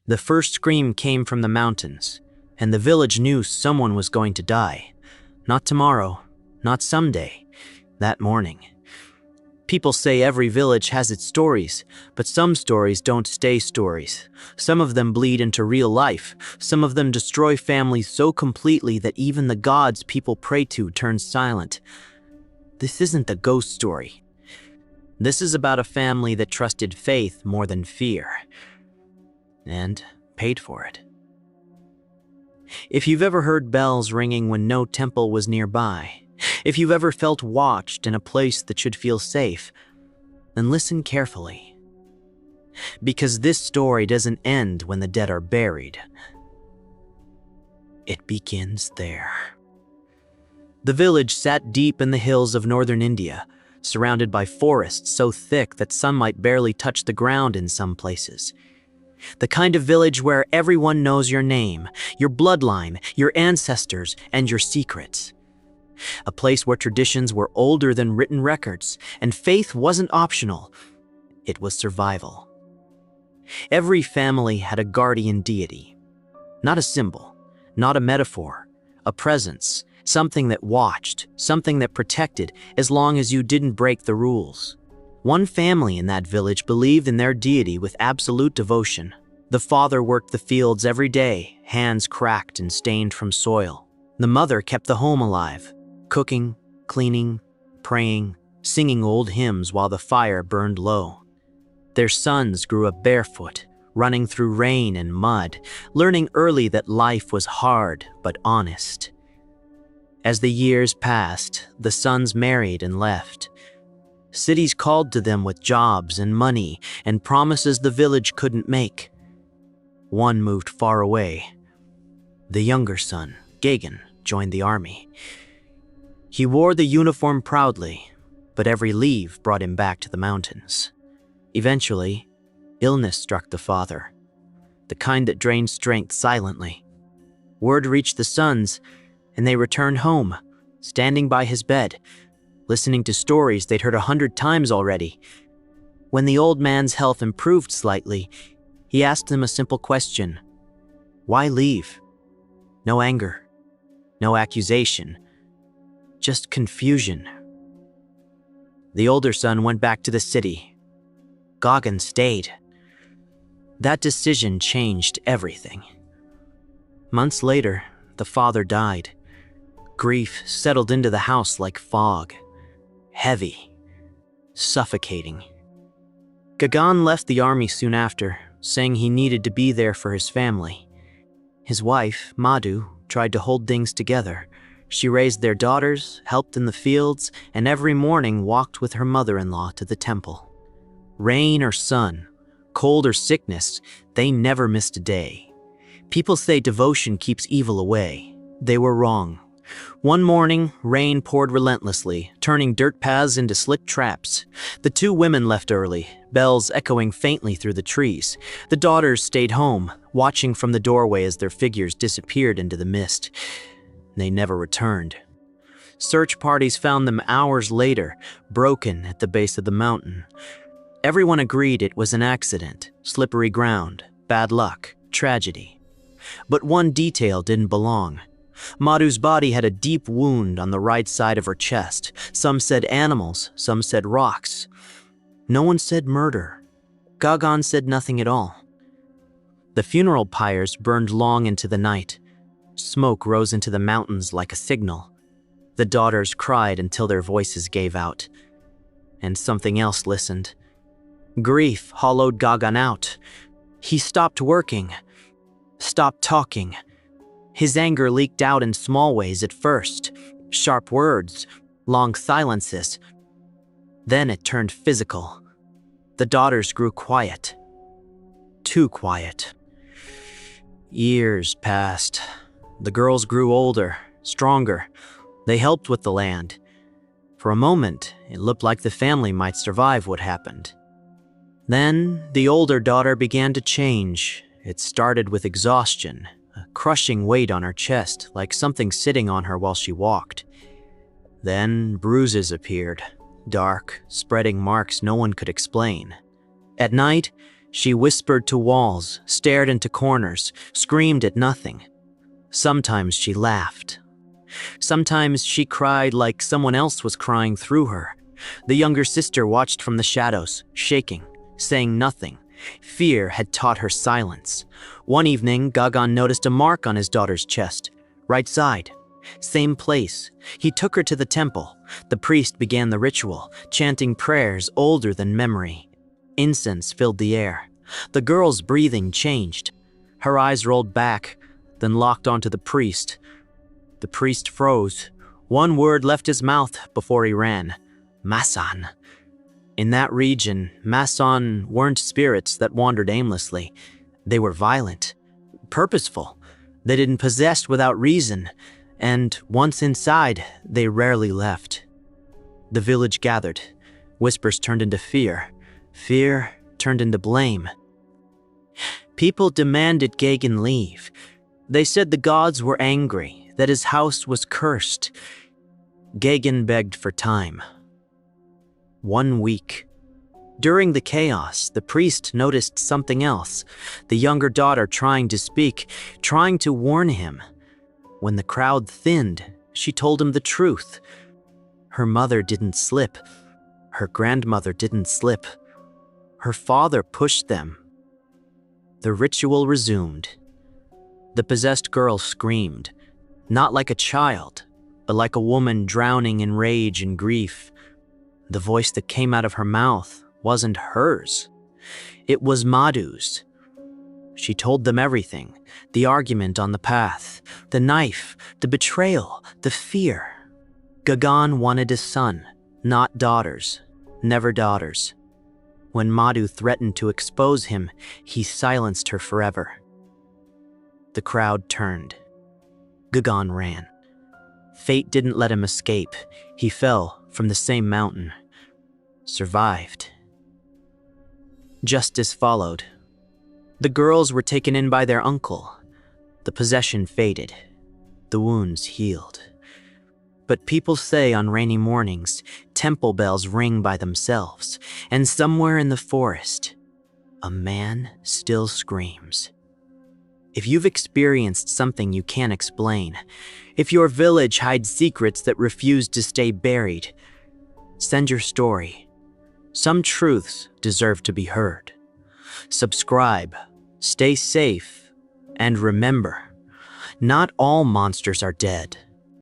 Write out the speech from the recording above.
The first scream came from the mountains, and the village knew someone was going to die. Not tomorrow, not someday, that morning. People say every village has its stories, but some stories don't stay stories. Some of them bleed into real life. Some of them destroy families so completely that even the gods people pray to turn silent. This isn't a ghost story. This is about a family that trusted faith more than fear, and paid for it. If you've ever heard bells ringing when no temple was nearby, if you've ever felt watched in a place that should feel safe, then listen carefully. Because this story doesn't end when the dead are buried. It begins there. The village sat deep in the hills of northern India, surrounded by forests so thick that sunlight barely touched the ground in some places. The kind of village where everyone knows your name, your bloodline, your ancestors, and your secrets. A place where traditions were older than written records, and faith wasn't optional. It was survival. Every family had a guardian deity. Not a symbol, not a metaphor, a presence, something that watched, something that protected, as long as you didn't break the rules. One family in that village believed in their deity with absolute devotion. The father worked the fields every day, hands cracked and stained from soil. The mother kept the home alive, cooking, cleaning, praying, singing old hymns while the fire burned low. Their sons grew up barefoot, running through rain and mud, learning early that life was hard but honest. As the years passed, the sons married and left. Cities called to them with jobs and money and promises the village couldn't make. One moved far away. The younger son, Gagan, joined the army. He wore the uniform proudly, but every leave brought him back to the mountains. Eventually, illness struck the father, the kind that drained strength silently. Word reached the sons, and they returned home, standing by his bed, listening to stories they'd heard 100 times already. When the old man's health improved slightly, he asked them a simple question. Why leave? No anger, no accusation, just confusion. The older son went back to the city. Gagan stayed. That decision changed everything. Months later, the father died. Grief settled into the house like fog. Heavy, suffocating. Gagan left the army soon after, saying he needed to be there for his family. His wife, Madhu, tried to hold things together. She raised their daughters, helped in the fields, and every morning walked with her mother-in-law to the temple. Rain or sun, cold or sickness, they never missed a day. People say devotion keeps evil away. They were wrong. One morning, rain poured relentlessly, turning dirt paths into slick traps. The two women left early, bells echoing faintly through the trees. The daughters stayed home, watching from the doorway as their figures disappeared into the mist. They never returned. Search parties found them hours later, broken at the base of the mountain. Everyone agreed it was an accident, slippery ground, bad luck, tragedy. But one detail didn't belong. Madhu's body had a deep wound on the right side of her chest. Some said animals, some said rocks. No one said murder. Gagan said nothing at all. The funeral pyres burned long into the night. Smoke rose into the mountains like a signal. The daughters cried until their voices gave out. And something else listened. Grief hollowed Gagan out. He stopped working, stopped talking. His anger leaked out in small ways at first, sharp words, long silences. Then it turned physical. The daughters grew quiet. Too quiet. Years passed. The girls grew older, stronger. They helped with the land. For a moment, it looked like the family might survive what happened. Then, the older daughter began to change. It started with exhaustion, a crushing weight on her chest, like something sitting on her while she walked. Then, bruises appeared, dark, spreading marks no one could explain. At night, She whispered to walls, stared into corners, screamed at nothing. Sometimes she laughed. Sometimes she cried like someone else was crying through her. The younger sister watched from the shadows, shaking, saying nothing. Fear had taught her silence. One evening, Gagan noticed a mark on his daughter's chest, right side. Same place. He took her to the temple. The priest began the ritual, chanting prayers older than memory. Incense filled the air. The girl's breathing changed. Her eyes rolled back, then locked onto the priest. The priest froze. One word left his mouth before he ran. Masan. In that region, Masan weren't spirits that wandered aimlessly. They were violent, purposeful. They didn't possess without reason, and once inside, they rarely left. The village gathered. Whispers turned into fear. Fear turned into blame. People demanded Gagan leave. They said the gods were angry, that his house was cursed. Gagan begged for time. 1 week. During the chaos, the priest noticed something else. The younger daughter trying to speak, trying to warn him. When the crowd thinned, she told him the truth. Her mother didn't slip. Her grandmother didn't slip. Her father pushed them. The ritual resumed. The possessed girl screamed, not like a child, but like a woman drowning in rage and grief. The voice that came out of her mouth wasn't hers. It was Madhu's. She told them everything, the argument on the path, the knife, the betrayal, the fear. Gagan wanted a son, not daughters, never daughters. When Madhu threatened to expose him, he silenced her forever. The crowd turned. Gagan ran. Fate didn't let him escape. He fell from the same mountain. Survived. Justice followed. The girls were taken in by their uncle. The possession faded. The wounds healed. But people say on rainy mornings, temple bells ring by themselves, and somewhere in the forest, a man still screams. If you've experienced something you can't explain, if your village hides secrets that refuse to stay buried, send your story. Some truths deserve to be heard. Subscribe, stay safe, and remember, not all monsters are dead.